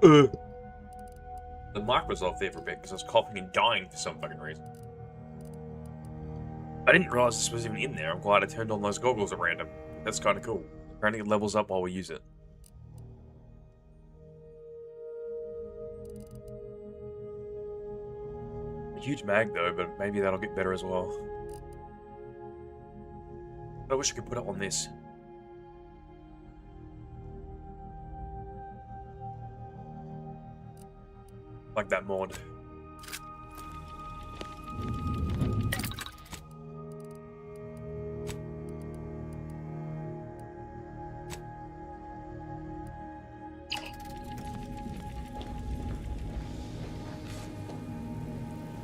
The mic was off there for a bit because I was coughing and dying for some fucking reason. I didn't realize this was even in there. I'm glad I turned on those goggles at random. That's kind of cool. Apparently it levels up while we use it. A huge mag though, but maybe that'll get better as well. I wish I could put it on this. Like that mod.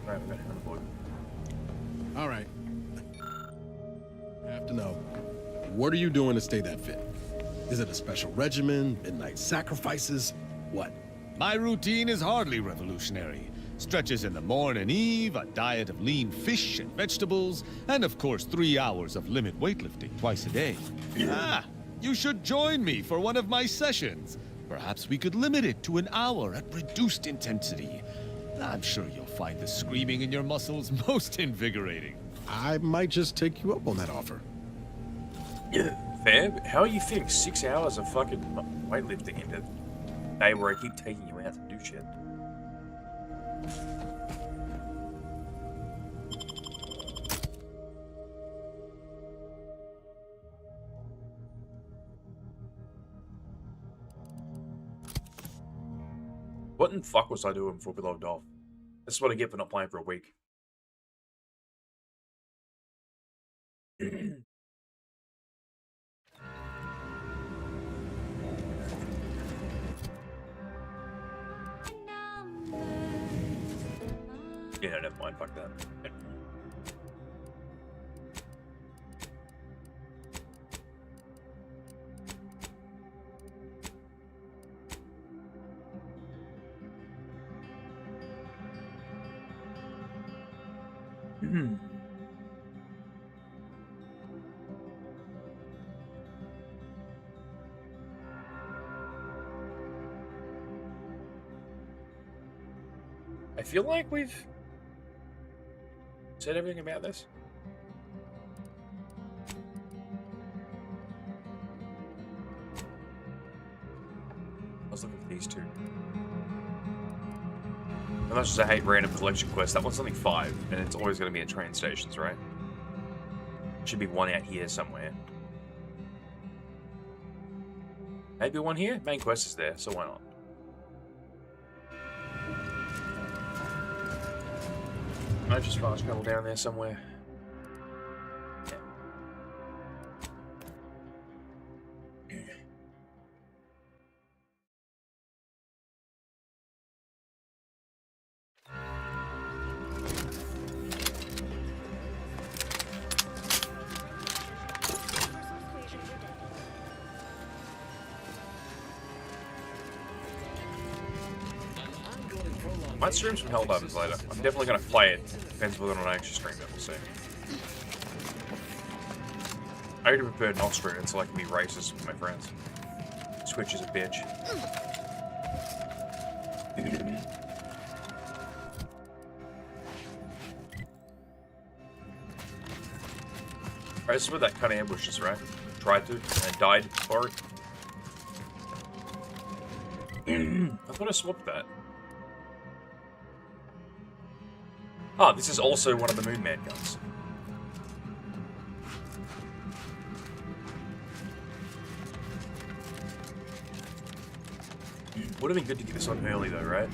Right, we're gonna have a board. All right. I have to know. What are you doing to stay that fit? Is it a special regimen, midnight sacrifices? What? My routine is hardly revolutionary. Stretches in the morning eve, a diet of lean fish and vegetables, and of course 3 hours of limit weightlifting twice a day. You should join me for one of my sessions. Perhaps we could limit it to an hour at reduced intensity. I'm sure you'll find the screaming in your muscles most invigorating. I might just take you up on that offer. Fair? How are you fitting 6 hours of fucking weightlifting into a day where I keep taking you out to do shit? What in fuck was I doing before we logged off? This is what I get for not playing for a week. Yeah, no, never mind, fuck that. I feel like we've said everything about this. I was looking for these two. As much as I hate random collection quests, that one's only 5, and it's always going to be at train stations, right? Should be one out here somewhere. Maybe one here? Main quest is there, so why not? I just fast travel down there somewhere. Might stream some Helldivers later. I'm definitely going to play it. Depends whether or not I actually stream it, we'll see. I would prefer not stream it so I can be racist with my friends. Switch is a bitch. Alright, this is where that kind of ambush is, right? Tried to, and died for it. I thought I swapped that. Ah, this is also one of the Moon Man guns. Would have been good to get this on early though, right?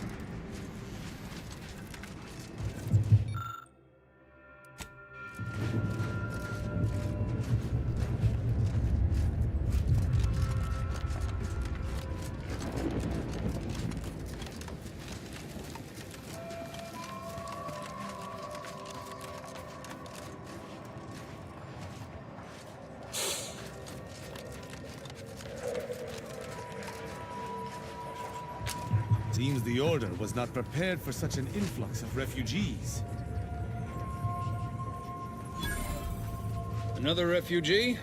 Seems the Order was not prepared for such an influx of refugees. Another refugee?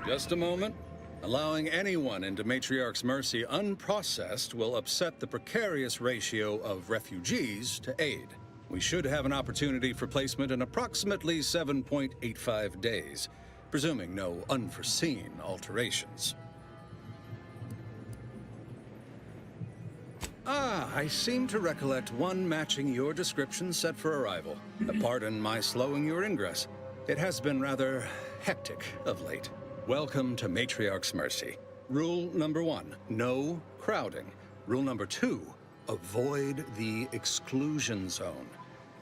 Just a moment. Allowing anyone into Matriarch's Mercy unprocessed will upset the precarious ratio of refugees to aid. We should have an opportunity for placement in approximately 7.85 days, presuming no unforeseen alterations. Ah, I seem to recollect one matching your description set for arrival. Pardon my slowing your ingress. It has been rather hectic of late. Welcome to Matriarch's Mercy. Rule number 1, no crowding. Rule number 2, avoid the exclusion zone.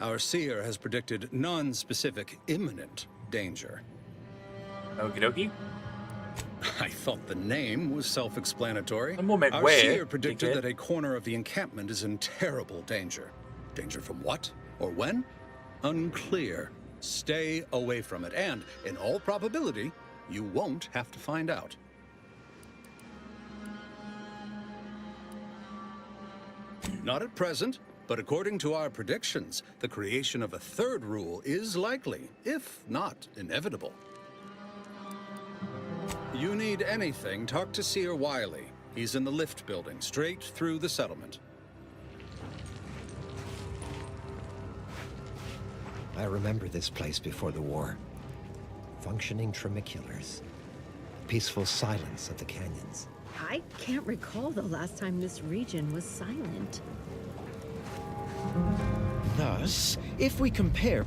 Our seer has predicted non-specific imminent danger. Okie dokie. I thought the name was self-explanatory. A moment Our where, seer predicted dickhead? that a corner of the encampment is in terrible danger. Danger from what? Or when? Unclear. Stay away from it, and, in all probability, you won't have to find out. Not at present, but according to our predictions, the creation of a third rule is likely, if not inevitable. You need anything, talk to Seer Wiley. He's in the lift building, straight through the settlement. I remember this place before the war. Functioning tramiculars. Peaceful silence of the canyons. I can't recall the last time this region was silent. Thus, if we compare...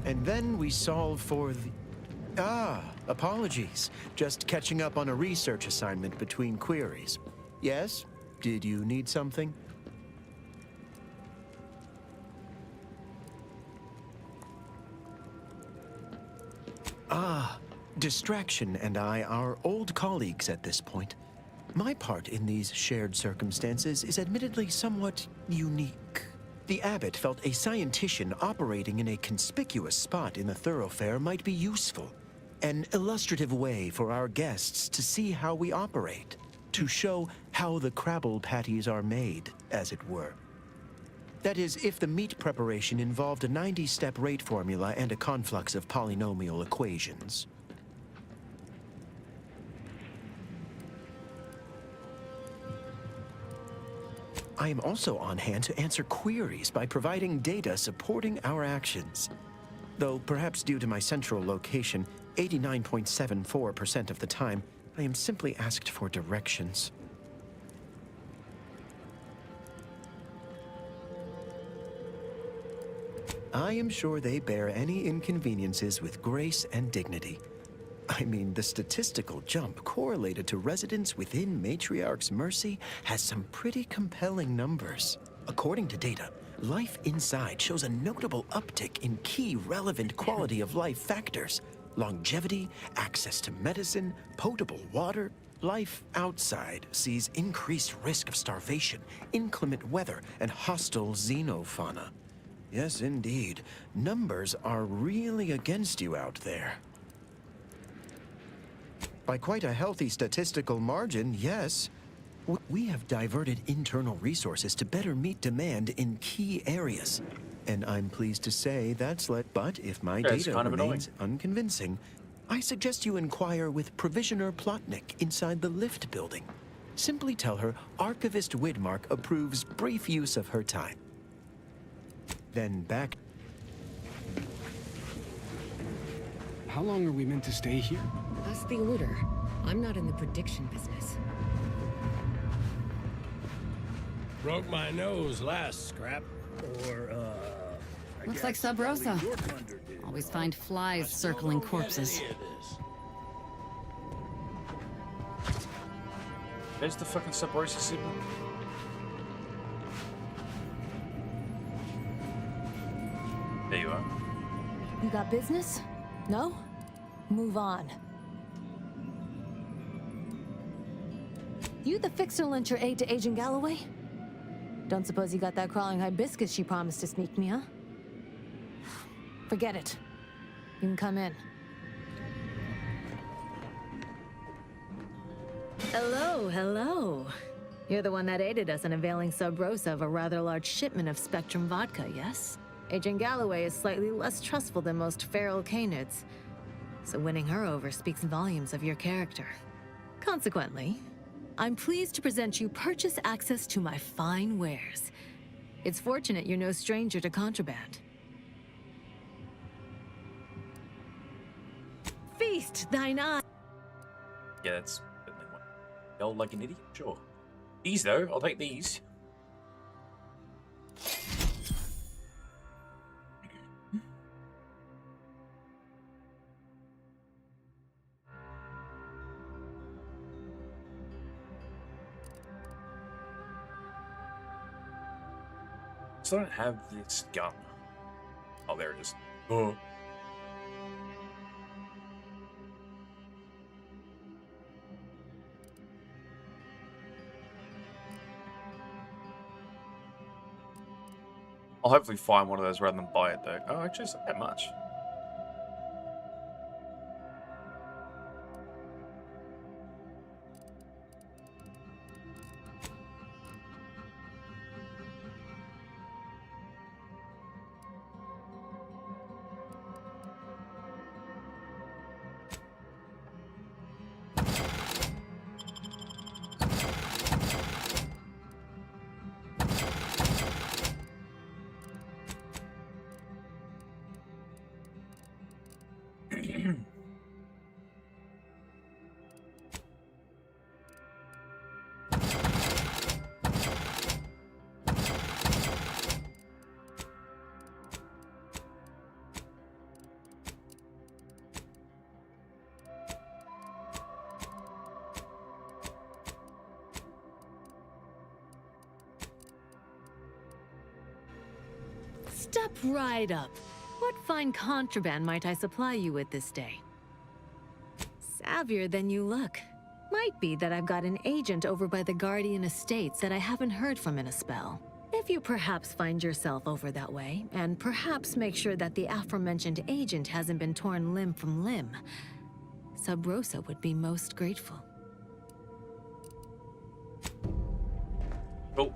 And then we solve for the... apologies. Just catching up on a research assignment between queries. Yes? Did you need something? Distraction and I are old colleagues at this point. My part in these shared circumstances is admittedly somewhat unique. The abbot felt a scientician operating in a conspicuous spot in the thoroughfare might be useful. An illustrative way for our guests to see how we operate. To show how the Crabble patties are made, as it were. That is, if the meat preparation involved a 90-step rate formula and a conflux of polynomial equations. I am also on hand to answer queries by providing data supporting our actions. Though perhaps due to my central location, 89.74% of the time, I am simply asked for directions. I am sure they bear any inconveniences with grace and dignity. I mean, the statistical jump correlated to residents within Matriarch's Mercy has some pretty compelling numbers. According to data, life inside shows a notable uptick in key relevant quality of life factors. Longevity, access to medicine, potable water. Life outside sees increased risk of starvation, inclement weather, and hostile xenofauna. Yes, indeed. Numbers are really against you out there. By quite a healthy statistical margin, yes. We have diverted internal resources to better meet demand in key areas. And I'm pleased to say that's but if my Yeah, it's data kind of remains unconvincing, I suggest you inquire with Provisioner Plotnik inside the lift building. Simply tell her Archivist Widmark approves brief use of her time. Then back... How long are we meant to stay here? Ask the order. I'm not in the prediction business. Broke my nose last scrap. Or, Looks like Sub Rosa. Always find flies circling corpses. There's the fucking Subrosa signal. There you are. You got business? No? Move on. You the fixer lent your aid to Agent Galloway? Don't suppose you got that crawling hibiscus she promised to sneak me, huh? Forget it. You can come in. Hello, hello. You're the one that aided us in availing Sub Rosa of a rather large shipment of Spectrum vodka, yes? Agent Galloway is slightly less trustful than most feral canids, so winning her over speaks volumes of your character. Consequently, I'm pleased to present you purchase access to my fine wares. It's fortunate you're no stranger to contraband. Feast thine eye. Yeah, that's yell like an idiot. Sure. These though, I'll take these. So I don't have this gun. Oh, there it is. Oh. I'll hopefully find one of those rather than buy it though. Oh, actually, it's not that much. Step right up. What fine contraband might I supply you with this day? Savvier than you look. Might be that I've got an agent over by the Guardian Estates that I haven't heard from in a spell. If you perhaps find yourself over that way, and perhaps make sure that the aforementioned agent hasn't been torn limb from limb, Sub Rosa would be most grateful. Oh.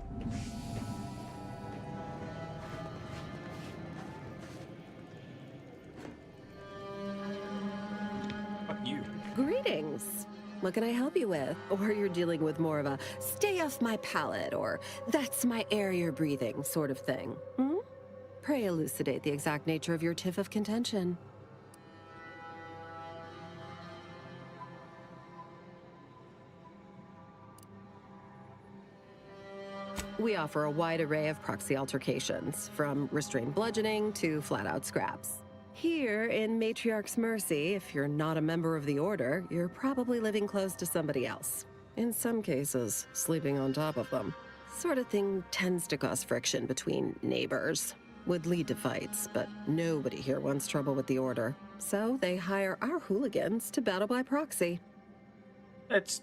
Greetings. What can I help you with? Or you're dealing with more of a stay off my palate or that's my air you're breathing sort of thing. Hmm? Pray elucidate the exact nature of your tiff of contention. We offer a wide array of proxy altercations, from restrained bludgeoning to flat-out scraps. Here in Matriarch's Mercy, if you're not a member of the Order, you're probably living close to somebody else. In some cases, sleeping on top of them. Sort of thing tends to cause friction between neighbors. Would lead to fights, but nobody here wants trouble with the Order. So they hire our hooligans to battle by proxy. That's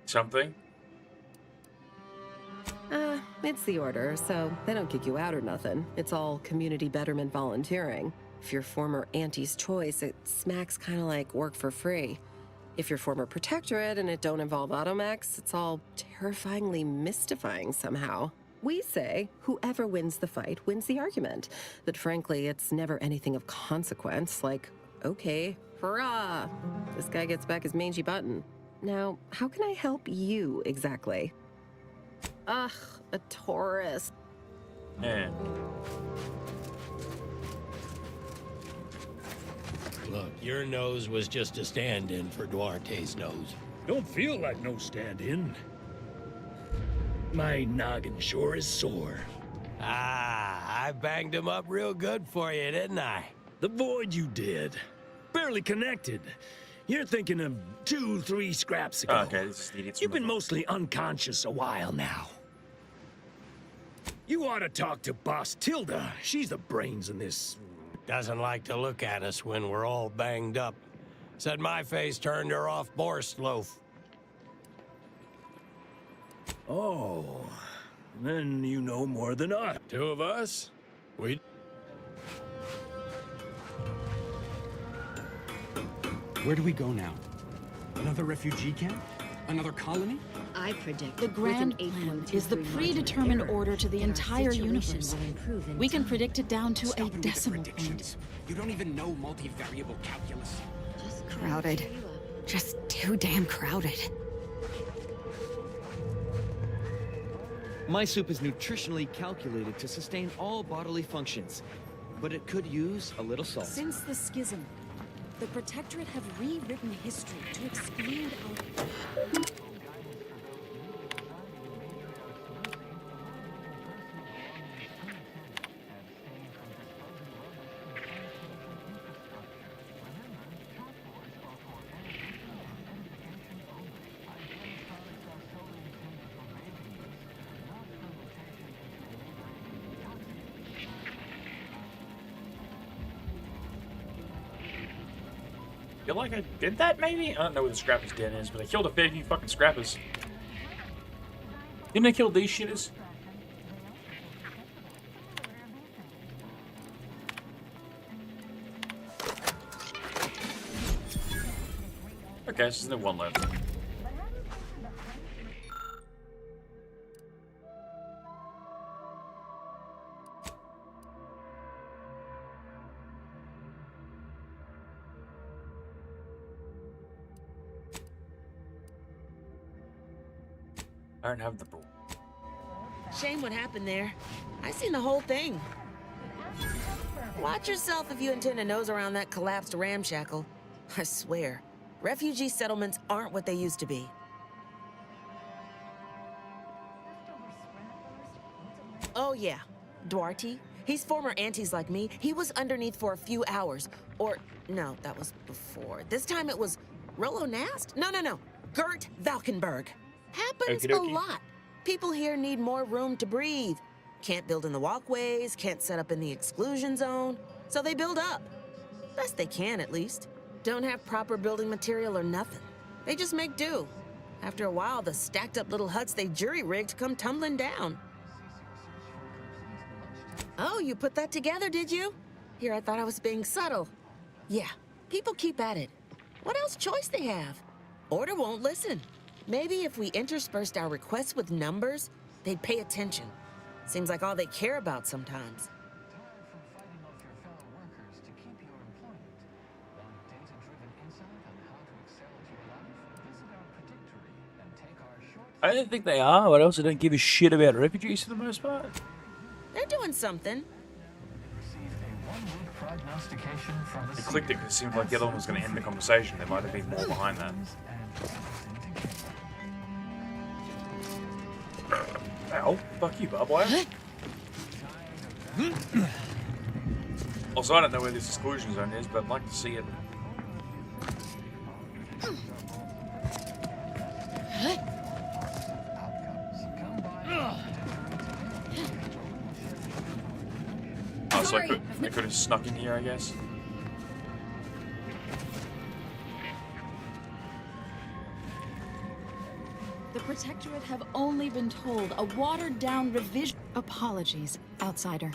something. It's the Order, so they don't kick you out or nothing. It's all community betterment volunteering. If you're former Auntie's Choice, it smacks kind of like work for free. If you're former Protectorate and it don't involve Automax, it's all terrifyingly mystifying somehow. We say whoever wins the fight wins the argument. But frankly, it's never anything of consequence, like, okay, hurrah! This guy gets back his mangy button. Now, how can I help you exactly? Ugh, a tourist. Yeah. Look, your nose was just a stand-in for Duarte's nose. Don't feel like no stand-in. My noggin sure is sore. Ah, I banged him up real good for you, didn't I? The void you did. Barely connected. You're thinking of 2-3 scraps ago. Okay, this is idiots. You've been mostly unconscious a while now. You ought to talk to Boss Tilda. She's the brains in this. Doesn't like to look at us when we're all banged up. Said my face turned her off Borstloaf. Oh, then you know more than us. Two of us? We... Where do we go now? Another refugee camp? Another colony? I predict The grand plan is the predetermined order to the entire universe. We can predict it down to a decimal point. You don't even know multivariable calculus. Crowded. Just too damn crowded. My soup is nutritionally calculated to sustain all bodily functions, but it could use a little salt. Since the schism, the Protectorate have rewritten history to exclude our... I feel like I did that, maybe? I don't know where the Scrappers Den is, but I killed a fair few fucking Scrappers. Didn't I kill these shitters? Okay, so there's no one left. I don't have the ball. Shame what happened there. I seen the whole thing. Watch yourself if you intend to nose around that collapsed ramshackle. I swear, refugee settlements aren't what they used to be. Oh yeah, Duarte. He's former aunties like me. He was underneath for a few hours. Or, no, that was before. This time it was Rollo Nast? No. Gert Valkenburg. Happens a lot. People here need more room to breathe. Can't build in the walkways, can't set up in the exclusion zone. So they build up. Best they can, at least. Don't have proper building material or nothing. They just make do. After a while, the stacked up little huts they jury-rigged come tumbling down. Oh, you put that together, did you? Here, I thought I was being subtle. Yeah, people keep at it. What else choice they have? Order won't listen. Maybe if we interspersed our requests with numbers, they'd pay attention. Seems like all they care about sometimes. I don't think they are, but I also don't give a shit about refugees for the most part. They're doing something. I clicked it because it seemed like the other one was going to end the conversation. There might have been more behind that. Ow, fuck you, barbed wire. Also, I don't know where this exclusion zone is, but I'd like to see it. Oh, so I could have snuck in here, I guess. The Protectorate have only been told a watered-down revision. Apologies, outsider.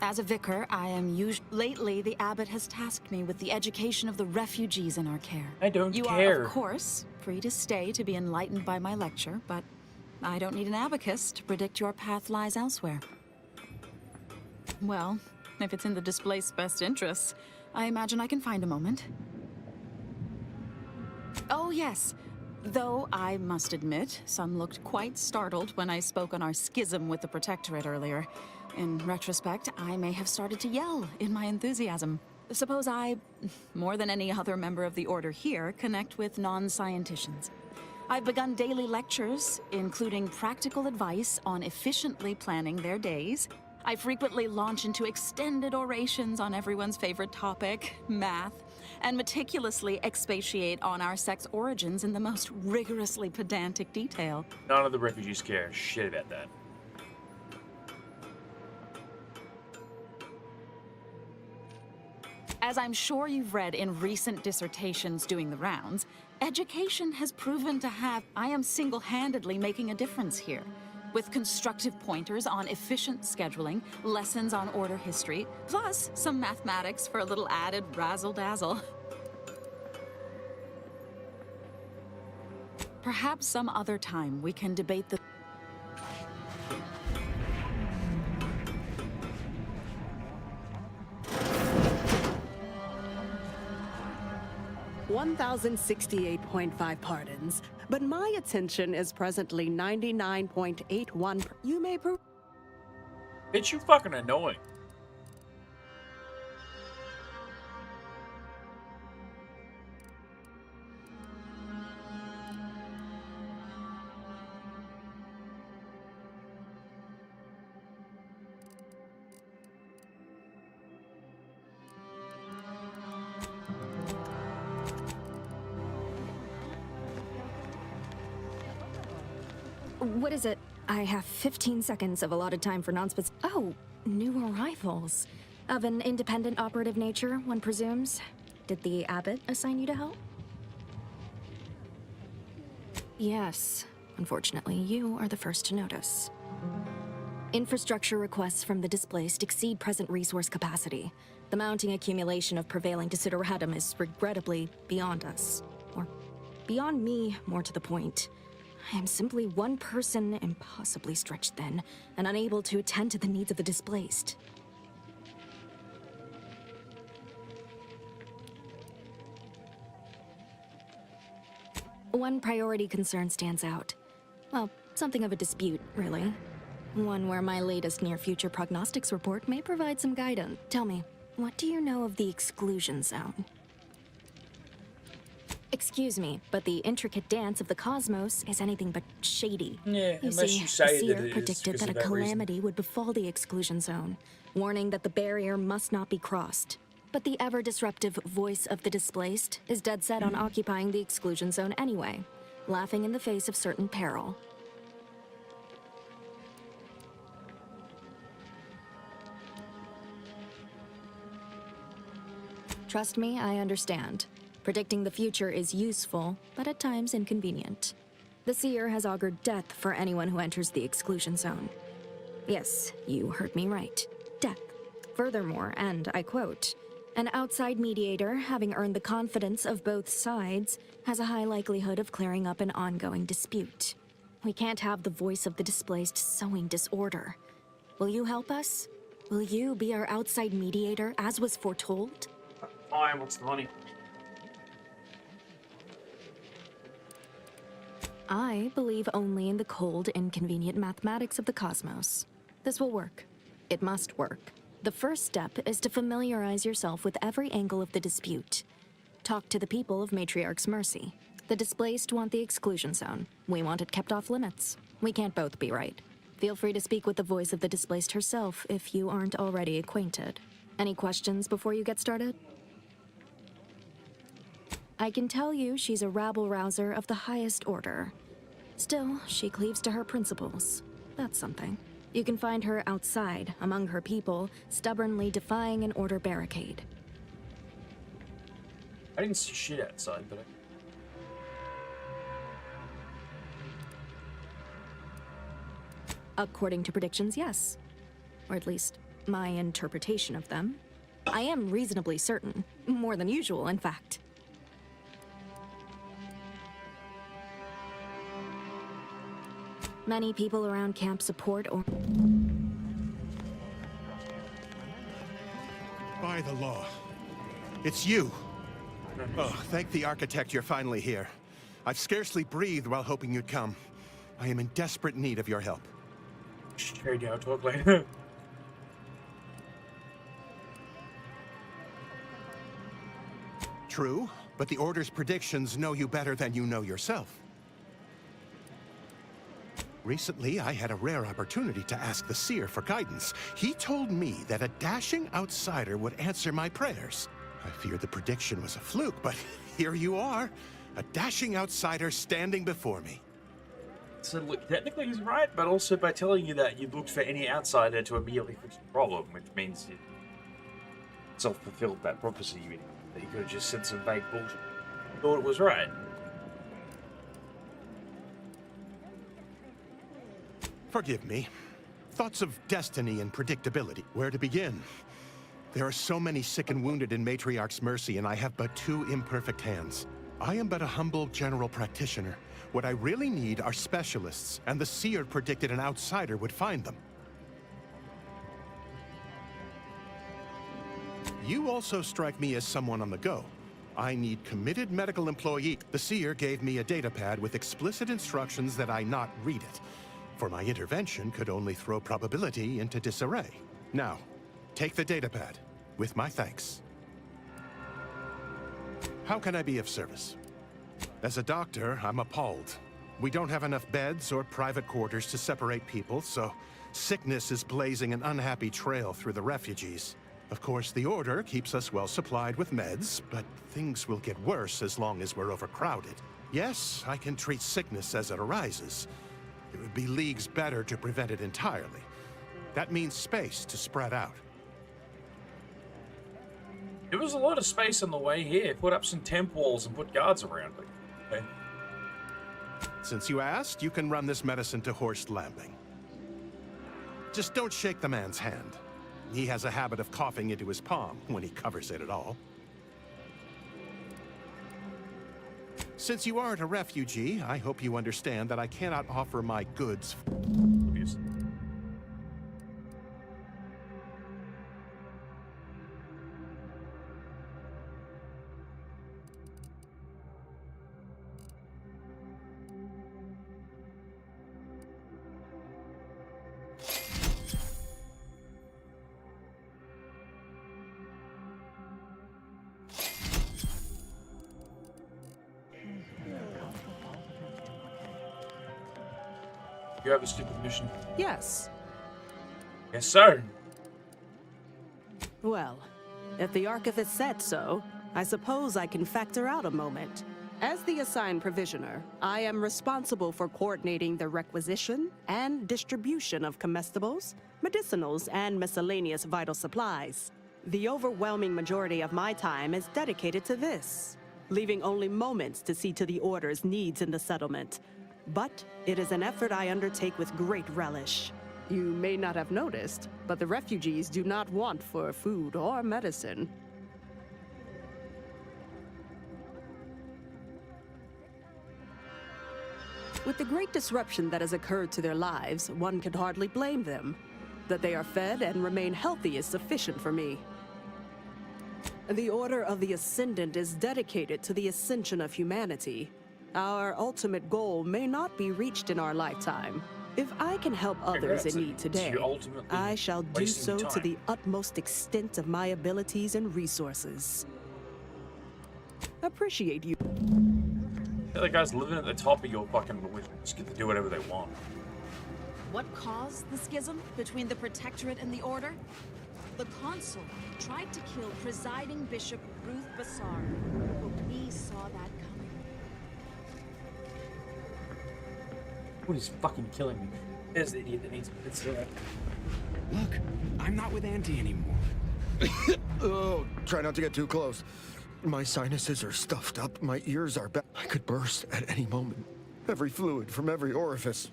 As a vicar, I am Lately, the abbot has tasked me with the education of the refugees in our care. I don't care. You are, of course, free to stay to be enlightened by my lecture, but I don't need an abacus to predict your path lies elsewhere. Well, if it's in the displaced's best interests, I imagine I can find a moment. Oh, yes. Though I must admit, some looked quite startled when I spoke on our schism with the Protectorate earlier. In retrospect, I may have started to yell in my enthusiasm. Suppose I, more than any other member of the Order here, connect with non-scienticians. I've begun daily lectures, including practical advice on efficiently planning their days. I frequently launch into extended orations on everyone's favorite topic, math, and meticulously expatiate on our sex origins in the most rigorously pedantic detail. None of the refugees care shit about that. As I'm sure you've read in recent dissertations doing the rounds, education has proven to have... I am single-handedly making a difference here. With constructive pointers on efficient scheduling, lessons on order history, plus some mathematics for a little added razzle-dazzle. Perhaps some other time we can debate the... $1,068.5 pardons. but my attention is presently 99.81. You may Bitch, you fucking annoying. What is it? I have 15 seconds of allotted time for non-specific. Oh, new arrivals. Of an independent operative nature, one presumes. Did the abbot assign you to help? Yes. Unfortunately, you are the first to notice. Infrastructure requests from the displaced exceed present resource capacity. The mounting accumulation of prevailing desideratum is regrettably beyond us. Or beyond me, more to the point. I am simply one person, impossibly stretched thin, and unable to attend to the needs of the displaced. One priority concern stands out. Well, something of a dispute, really. One where my latest near-future prognostics report may provide some guidance. Tell me, what do you know of the exclusion zone? Excuse me, but the intricate dance of the cosmos is anything but shady. Yeah, you unless see, you say the seer that it is predicted because that a of that reason. calamity would befall the exclusion zone, warning that the barrier must not be crossed. But the ever-disruptive voice of the displaced is dead set on occupying the exclusion zone anyway, laughing in the face of certain peril. Trust me, I understand. Predicting the future is useful, but at times inconvenient. The seer has augured death for anyone who enters the exclusion zone. Yes, you heard me right. Death. Furthermore, and I quote, "An outside mediator, having earned the confidence of both sides, has a high likelihood of clearing up an ongoing dispute. We can't have the voice of the displaced sowing disorder. Will you help us? Will you be our outside mediator, as was foretold?" Fine, what's the money? I believe only in the cold, inconvenient mathematics of the cosmos. This will work. It must work. The first step is to familiarize yourself with every angle of the dispute. Talk to the people of Matriarch's Mercy. The displaced want the exclusion zone. We want it kept off limits. We can't both be right. Feel free to speak with the voice of the displaced herself if you aren't already acquainted. Any questions before you get started? I can tell you she's a rabble-rouser of the highest order. Still, she cleaves to her principles. That's something. You can find her outside, among her people, stubbornly defying an order barricade. I didn't see shit outside, but According to predictions, yes. Or at least, my interpretation of them. I am reasonably certain. More than usual, in fact. Many people around camp support or... By the law. It's you. Oh, thank the architect you're finally here. I've scarcely breathed while hoping you'd come. I am in desperate need of your help. Sure, yeah, I'll talk later. True, but the Order's predictions know you better than you know yourself. Recently, I had a rare opportunity to ask the Seer for guidance. He told me that a dashing outsider would answer my prayers. I feared the prediction was a fluke, but here you are. A dashing outsider standing before me. So look, technically he's right, but also by telling you that you looked for any outsider to immediately fix the problem, which means you self-fulfilled that prophecy. That you could have just said some vague bullshit. Thought it was right. Forgive me. Thoughts of destiny and predictability. Where to begin? There are so many sick and wounded in Matriarch's Mercy, and I have but two imperfect hands. I am but a humble general practitioner. What I really need are specialists, and the Seer predicted an outsider would find them. You also strike me as someone on the go. I need committed medical employee. The seer gave me a data pad with explicit instructions that I not read it, for my intervention could only throw probability into disarray. Now, take the data pad, with my thanks. How can I be of service? As a doctor, I'm appalled. We don't have enough beds or private quarters to separate people, so sickness is blazing an unhappy trail through the refugees. Of course, the Order keeps us well supplied with meds, but things will get worse as long as we're overcrowded. Yes, I can treat sickness as it arises. It would be leagues better to prevent it entirely. That means space to spread out. There was a lot of space on the way here. Put up some temp walls and put guards around it. Okay. Since you asked, you can run this medicine to Horst Lambing. Just don't shake the man's hand. He has a habit of coughing into his palm when he covers it at all. Since you aren't a refugee, I hope you understand that I cannot offer my goods. Obviously. You have a stupid mission. Yes. Yes, sir. Well, if the Archivist said so, I suppose I can factor out a moment. As the assigned provisioner, I am responsible for coordinating the requisition and distribution of comestibles, medicinals, and miscellaneous vital supplies. The overwhelming majority of my time is dedicated to this, leaving only moments to see to the Order's needs in the settlement. But it is an effort I undertake with great relish. You may not have noticed, but the refugees do not want for food or medicine. With the great disruption that has occurred to their lives, one can hardly blame them. That they are fed and remain healthy is sufficient for me. The Order of the Ascendant is dedicated to the ascension of humanity. Our ultimate goal may not be reached in our lifetime. If I can help others in need today, I shall do so to the utmost extent of my abilities and resources. Appreciate you. The other guys living at the top of your fucking religion just get to do whatever they want. What caused the schism between the Protectorate and the Order? The Consul tried to kill presiding Bishop Ruth Bassar, but we saw that coming. What is fucking killing me? There's the idiot that needs to consider. Look, I'm not with Auntie anymore. Oh, try not to get too close. My sinuses are stuffed up, my ears are bad. I could burst at any moment. Every fluid from every orifice.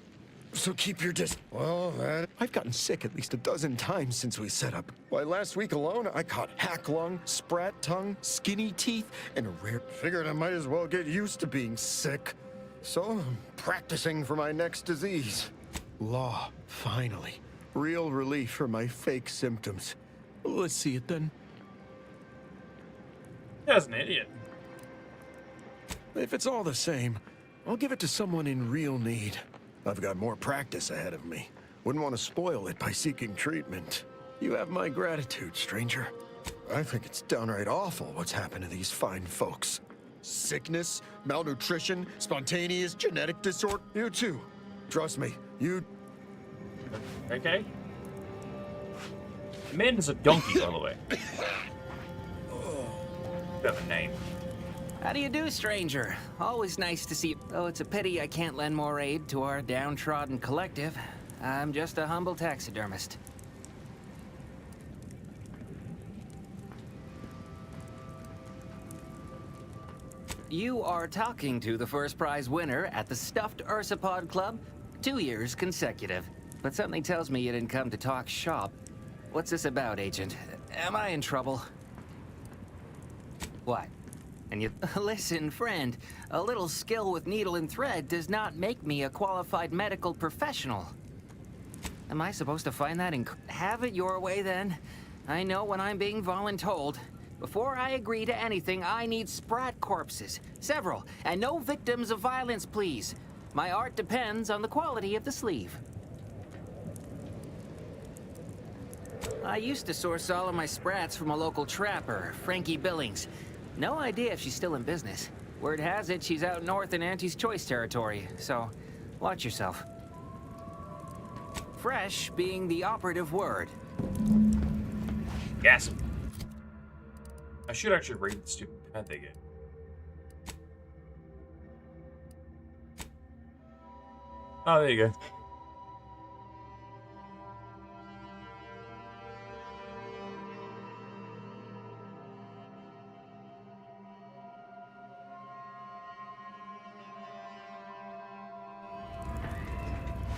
So keep your distance. Well, man, I've gotten sick at least a dozen times since we set up. Why, last week alone, I caught hack lung, sprat tongue, skinny teeth, and a rare... Figured I might as well get used to being sick. So, I'm practicing for my next disease. Law, finally. Real relief for my fake symptoms. Let's see it then. That's an idiot. If it's all the same, I'll give it to someone in real need. I've got more practice ahead of me. Wouldn't want to spoil it by seeking treatment. You have my gratitude, stranger. I think it's downright awful what's happened to these fine folks. Sickness, malnutrition, spontaneous genetic disorder. You too. Trust me, you... Okay. Amanda's a donkey, by the way. Got a name. How do you do, stranger? Always nice to see you. Oh, it's a pity I can't lend more aid to our downtrodden collective. I'm just a humble taxidermist. You are talking to the first prize winner at the Stuffed Ursapod Club, 2 years consecutive. But something tells me you didn't come to talk shop. What's this about, Agent? Am I in trouble? What? And you... Listen, friend, a little skill with needle and thread does not make me a qualified medical professional. Am I supposed to find that and have it your way, then? I know when I'm being voluntold. Before I agree to anything, I need sprat corpses. Several. And no victims of violence, please. My art depends on the quality of the sleeve. I used to source all of my sprats from a local trapper, Frankie Billings. No idea if she's still in business. Word has it she's out north in Auntie's Choice territory, so watch yourself. Fresh being the operative word. Yes. I should actually read the stupid pad they get. Oh, there you go.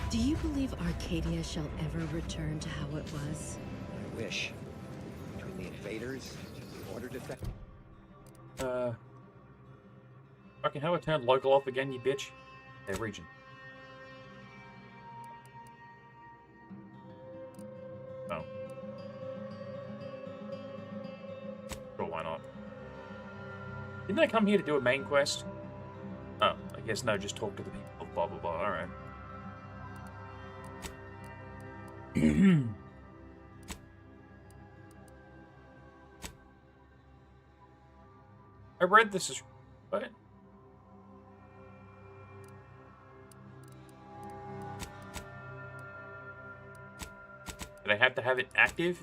Do you believe Arcadia shall ever return to how it was? I wish. Between the invaders, the Order defect. Fucking hell, I turned local off again, you bitch. Hey, region. Oh. Sure, why not? Didn't I come here to do a main quest? Oh, I guess no, just talk to the people, blah blah blah, alright. I read this is what? Did I have to have it active?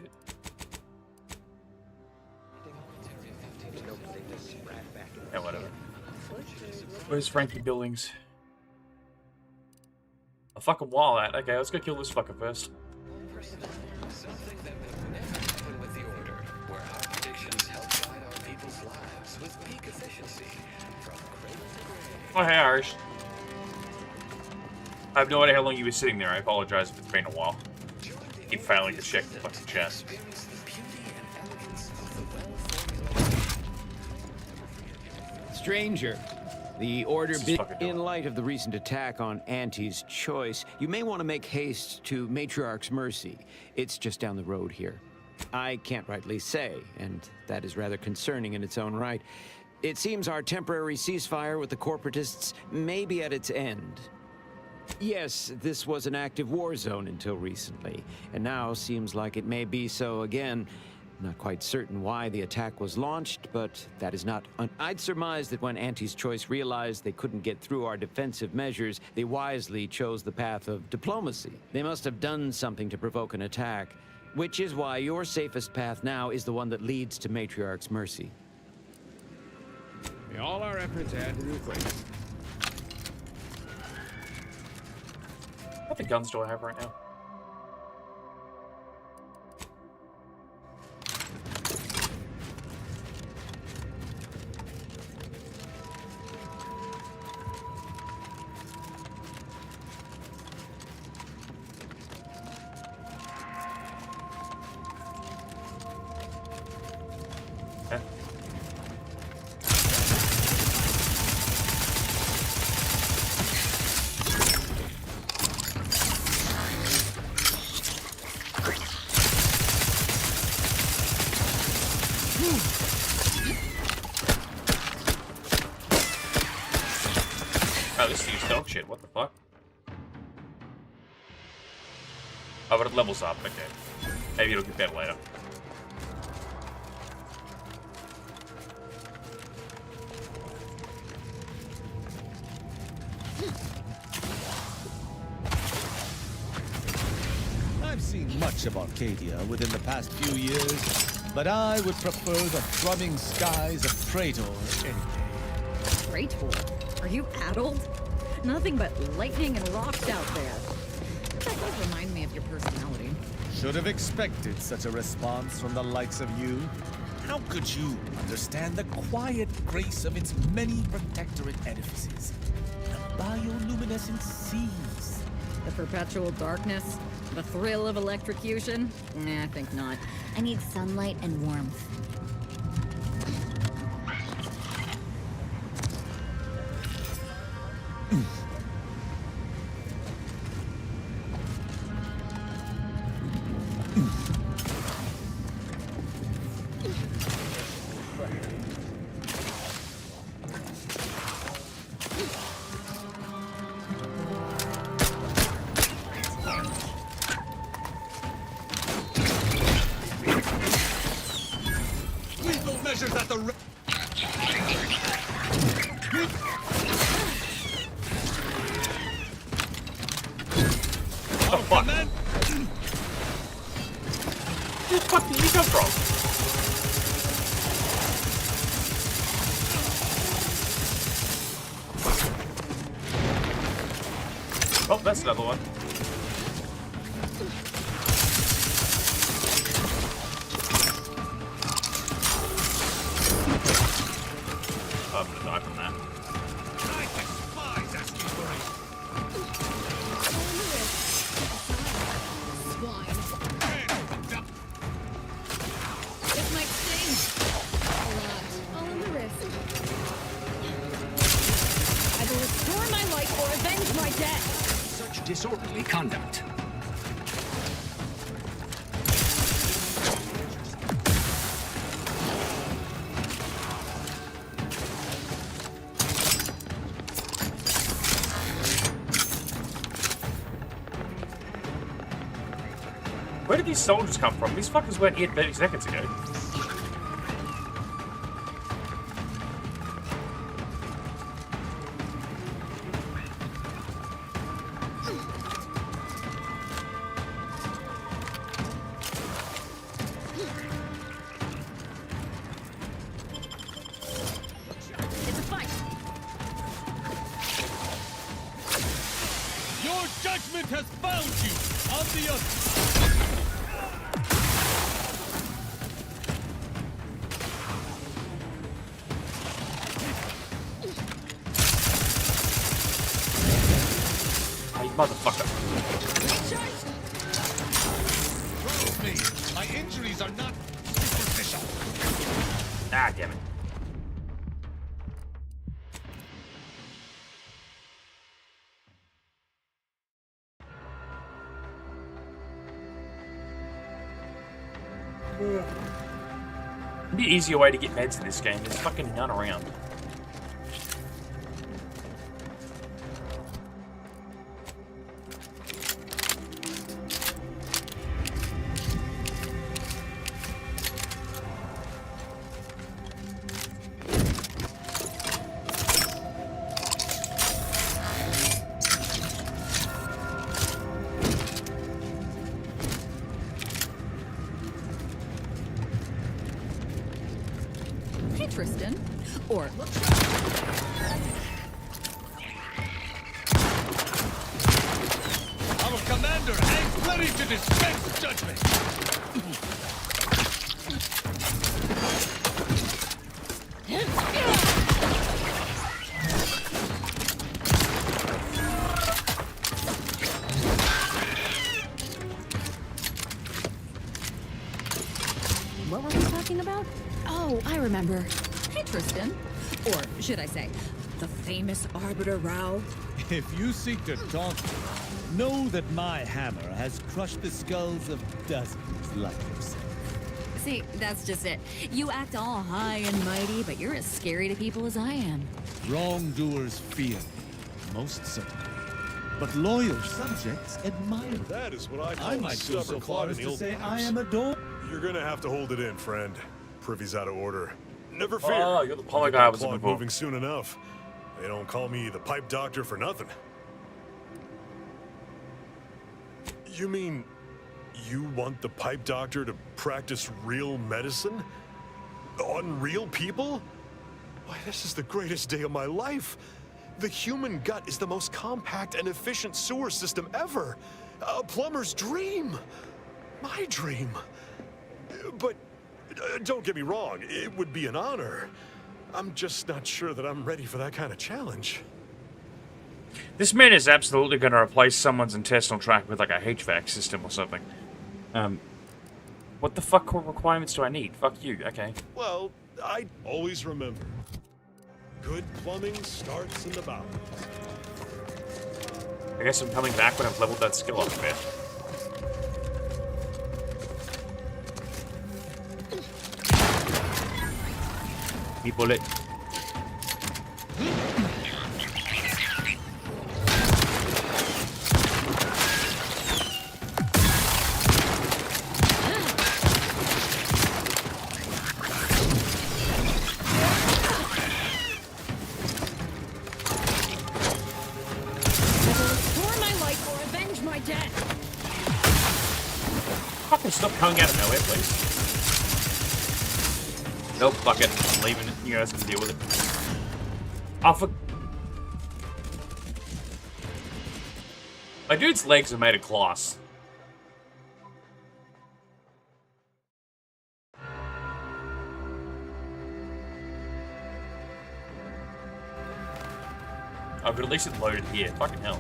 Yeah, whatever. Where's Frankie Billings? A fucking wall at. Okay, let's go kill this fucker first. Something that would never happen with the Order, where our predictions help guide our people's lives with peak efficiency from cradle to grave. Oh, hey, Irish. I have no idea how long you were sitting there. I apologize if it's been a while. Keep failing to check the fucking chest. Stranger, the Order in light of the recent attack on Auntie's Choice, you may want to make haste to Matriarch's Mercy. It's just down the road here. I can't rightly say, and that is rather concerning in its own right. It seems our temporary ceasefire with the corporatists may be at its end. Yes, this was an active war zone until recently, and now seems like it may be so again. Not quite certain why the attack was launched, but that is not... I'd surmise that when Auntie's Choice realized they couldn't get through our defensive measures, they wisely chose the path of diplomacy. They must have done something to provoke an attack, which is why your safest path now is the one that leads to Matriarch's Mercy. May all our efforts add to the equation. What the guns do I have right now? Oh, this is dog shit. What the fuck? Oh, but it levels up. Okay. Maybe it'll get better later. I've seen much of Arcadia within the past few years, but I would prefer the thrumming skies of Praetor any day. Praetor? Are you addled? Nothing but lightning and rocks out there. That does remind me of your personality. Should have expected such a response from the likes of you. How could you understand the quiet grace of its many protectorate edifices? The bioluminescent seas. The perpetual darkness? The thrill of electrocution? Nah, I think not. I need sunlight and warmth. the... Oh, fuck. Where the fuck did he come from? Oh, that's another one. Oh, I'm gonna die from that. This might sting. A lot. All in the wrist. I will restore my life or avenge my death. Such disorderly conduct. Where did these soldiers come from? These fuckers weren't here 30 seconds ago. It's a fight. Your judgment has found you on the other. Oh, you motherfucker. Trust me, my injuries are not superficial. Ah, damn it. Be an easier way to get meds in this game. There's fucking none around. Hey, Tristan. Or Our commander hangs ready to dispense judgment. what were we talking about? Oh, I remember. Hey, Tristan. Or should I say, the famous Arbiter Rao. If you seek to taunt me, know that my hammer has crushed the skulls of dozens like yourself. See, that's just it. You act all high and mighty, but you're as scary to people as I am. Wrongdoers fear me, most certainly. But loyal subjects admire me. That is what I call I might go so far as to say I am adored. You're gonna have to hold it in, friend. Privy's out of order. Never fear. Oh, you're the I'll poly get guy I that was clock looking for. moving soon enough. They don't call me the pipe doctor for nothing. You mean you want the pipe doctor to practice real medicine? On real people? Why, this is the greatest day of my life. The human gut is the most compact and efficient sewer system ever. A plumber's dream. My dream. But don't get me wrong, it would be an honor. I'm just not sure that I'm ready for that kind of challenge. This man is absolutely going to replace someone's intestinal tract with like a HVAC system or something. What the fuck requirements do I need? Fuck you, okay. Well, I always remember, good plumbing starts in the bowels. I guess I'm coming back when I've leveled that skill up a bit. Me bullet. stop coming out of nowhere, please? Nope, fuck it. I'm leaving it. You guys can deal with it. Oh, for... My dude's legs are made of glass. I could at least it loaded here. Fucking hell.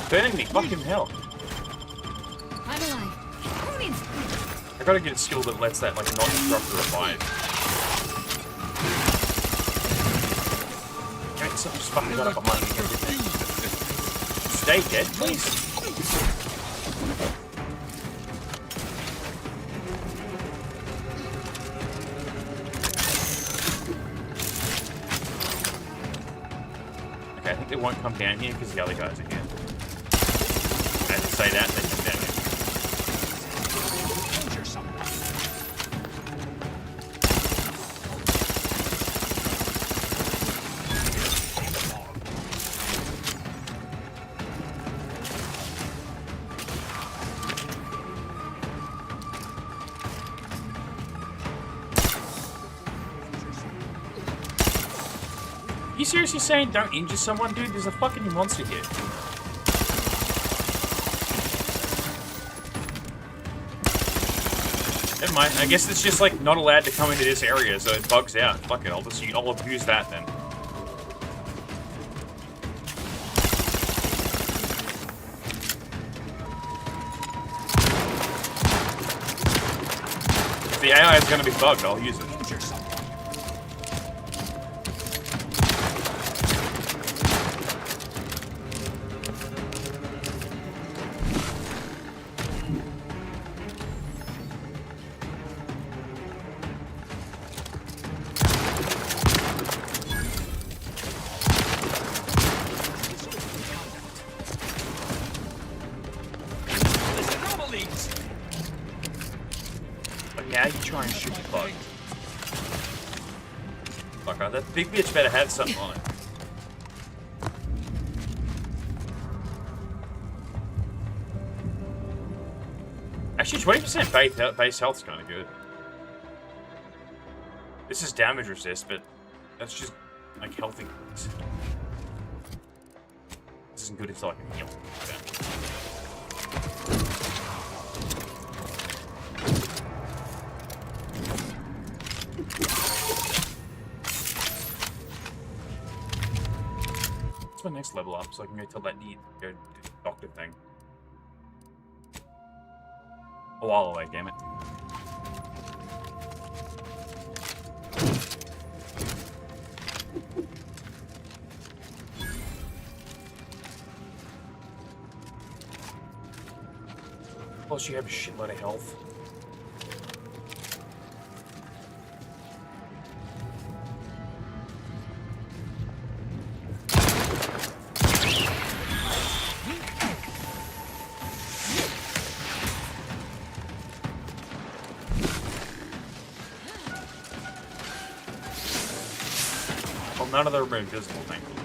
Burning me, fucking hell. I'm alive. I gotta get a skill that lets that, like, non-disruptor revive. Can't something just fucking got up on my everything. Stay dead, please. Okay, I think they won't come down here because the other guys are here. Say that, then come down here. You seriously saying don't injure someone, dude? There's a fucking monster here. Never mind. I guess it's just like not allowed to come into this area, so it bugs out. Fuck it. I'll abuse that then. If the AI is going to be bugged, I'll use it. That big bitch better have something on it. Actually, 20% base health is kind of good. This is damage resist, but that's just like health increase. This isn't good until I can heal. What's my next level up so I can go tell that need go do the doctor thing? A while away, damn it. Plus you have a shitload of health. None of them are invisible, thankfully.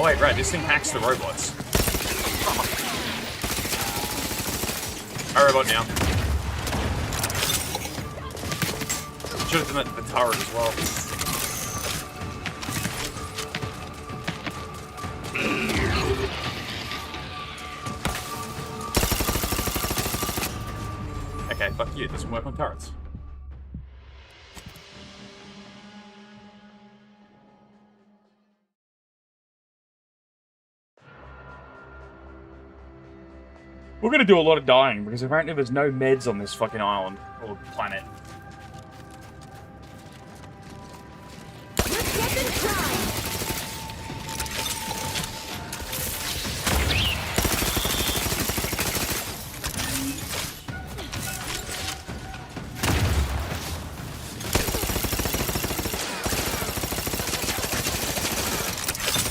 Oh wait, right, this thing hacks the robots. I robot now. Should have done that to the turret as well. Okay, fuck you. It doesn't work on turrets. We're gonna do a lot of dying because apparently there's no meds on this fucking island or planet.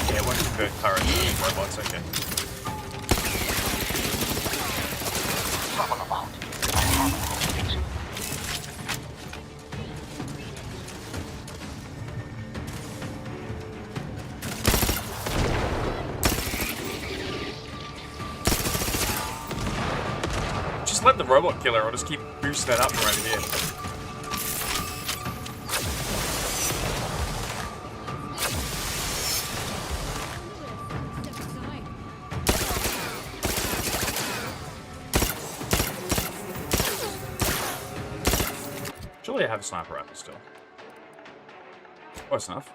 Yeah, one convert turrets into robots, okay. Just let the robot kill her, I'll just keep boosting that up from over here. Surely I have a sniper rifle still. Close enough.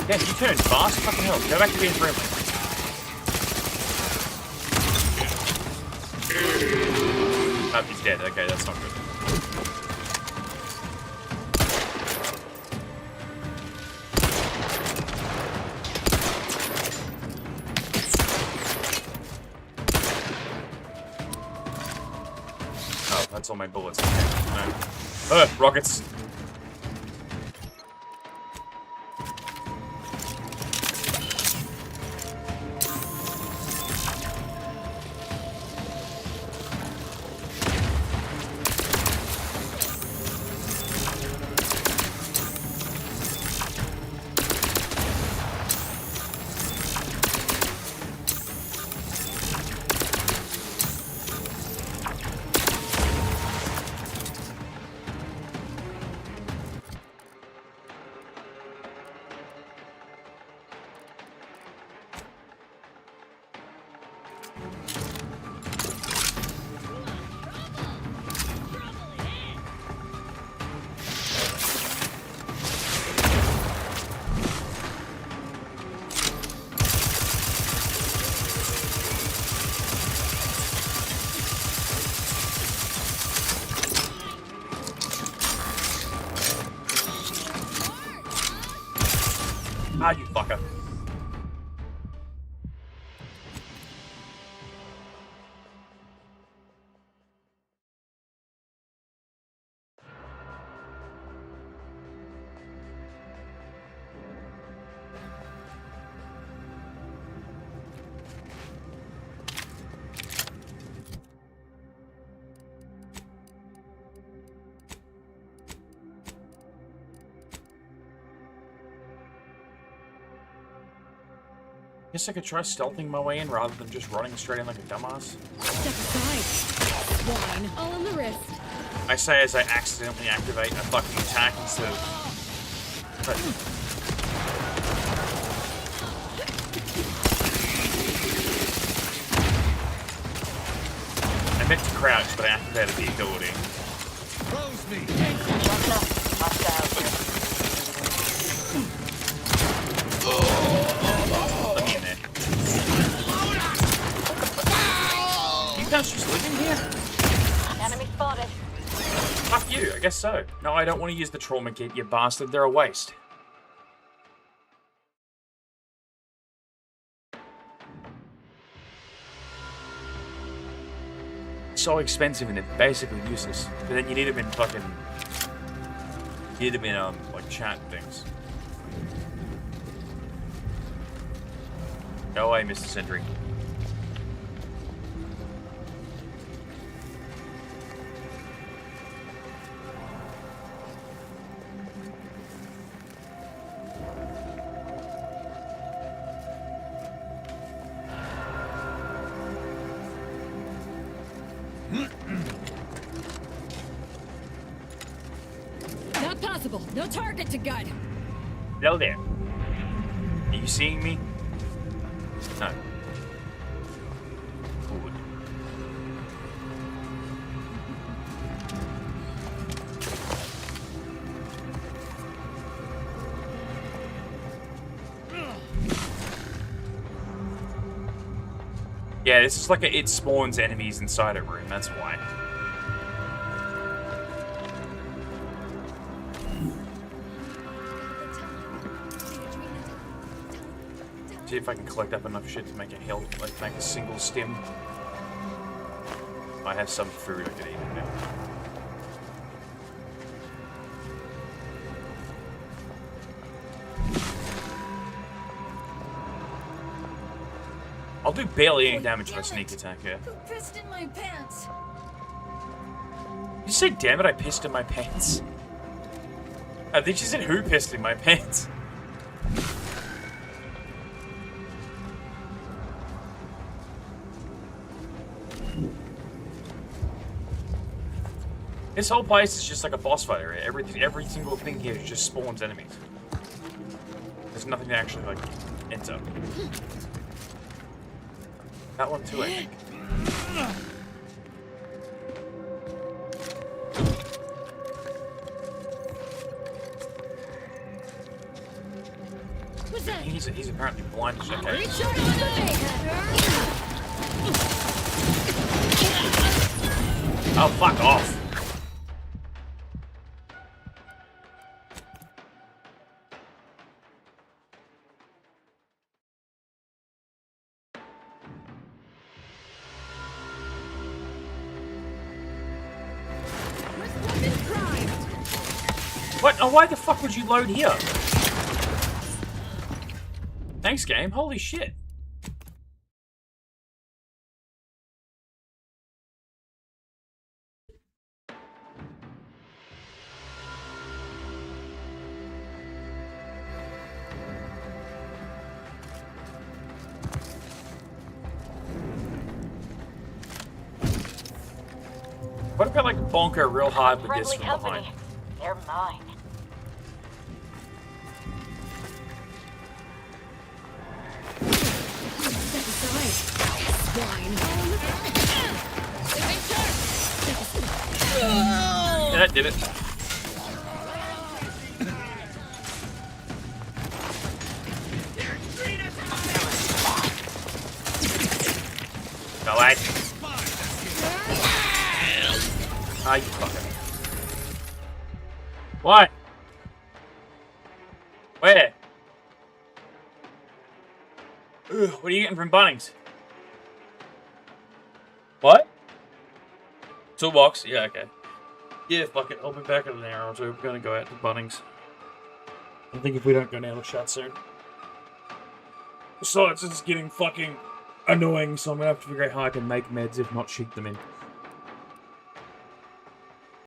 Yeah, you turned fast. Fucking hell. Go back to being friendly. Oh, he's dead. Okay, that's not good. Oh, that's all my bullets. Okay. No. Rockets. Ah, you fucker. Guess I could try stealthing my way in rather than just running straight in like a dumbass. Step aside. Swine. All in the wrist. I say as I accidentally activate a fucking attack instead of... I meant to crouch, but I activated the ability. Close me. Let me in there. You guys just living here? Enemy spotted. Fuck you, I guess so. No, I don't want to use the trauma kit, you bastard. They're a waste. So expensive and they're basically useless. But then you need them in fucking hear them in like chat things. Go away, Mr. Sentry. Not possible. No target to gut. Hello there. Are you seeing me? No. Good. Yeah, this is like it spawns enemies inside a room, that's why. See if I can collect up enough shit to make a hill, like make a single stim. I have some food I could eat now. I'll do barely any damage with a sneak attack here. Who pissed in my pants? You say, damn it, I pissed in my pants. I think she said, who pissed in my pants? This whole place is just like a boss fight area. Every single thing here just spawns enemies. There's nothing to actually, like, enter. That one too, I think. What's that? He's apparently blind. Okay. Recharge the Oh, fuck off. What? Oh, why the fuck would you load here? Thanks, game. Holy shit. What if I like bonker real hard with this from behind? They're mine. Yeah, that did it. Go away. Ah, you fucker. What? Where? Ugh, what are you getting from Bunnings? What? Toolbox? Yeah, okay. Yeah, fuck it. I'll be back in an hour or two. We're gonna go out to Bunnings. I think if we don't go now, it'll shut soon. Besides, it's getting fucking annoying, so I'm gonna have to figure out how I can make meds, if not, shoot them in.